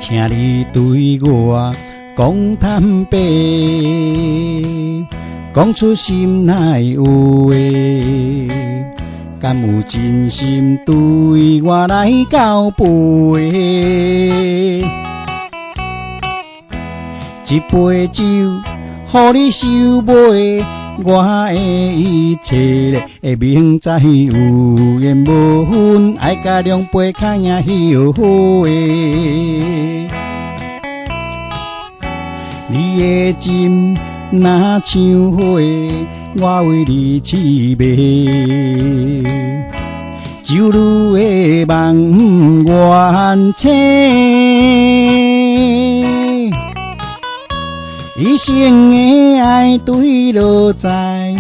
请你对我讲坦白，讲出心内有话，敢有真心对我来交杯？一杯酒，予你收买，我的一切会明知有缘无分，爱甲两杯较赢后悔。你的心若像花，我为你痴迷，酒女的梦愿醒。一生的爱对落在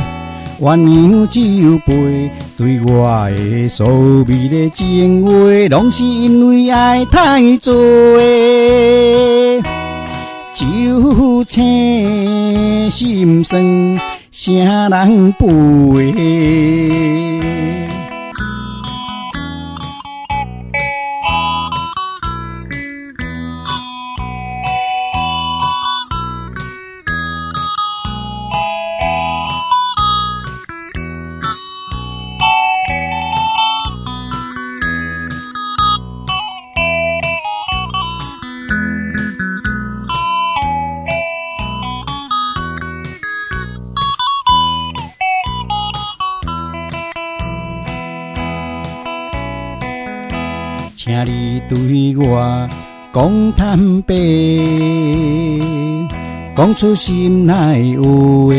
鸳鸯酒杯，对我的所谓的情话，拢是因为爱太多。酒醒心酸，啥人陪？请你对我讲坦白，讲出心内有话，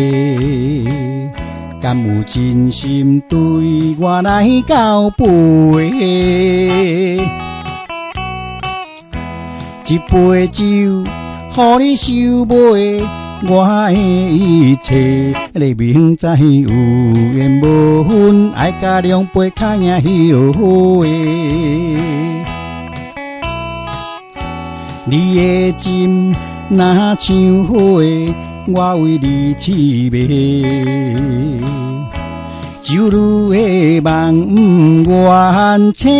敢有真心对我来交杯？一杯酒，予你收买，我的一切你明知有缘无分，爱甲两杯较赢后悔。你的心若像花，我为你痴迷，酒女的梦愿醒。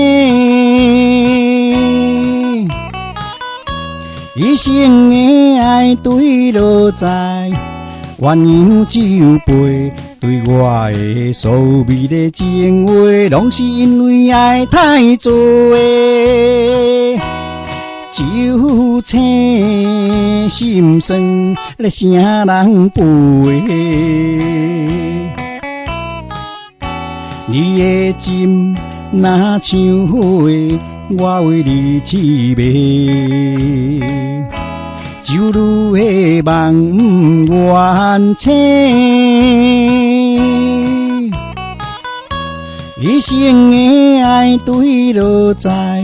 一生的爱对落在鸳鸯酒杯，对我的所谓的情话，拢是因为爱太多。酒醒心酸，啥人陪？你的心若像花，我为你痴迷，酒女的梦愿醒。一生的爱对落在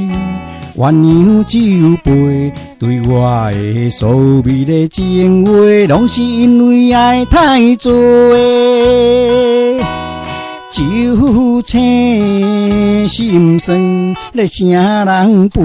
鸳鸯酒杯，对我的所谓的情话，拢是因为爱太多。酒醒心酸，啥人陪？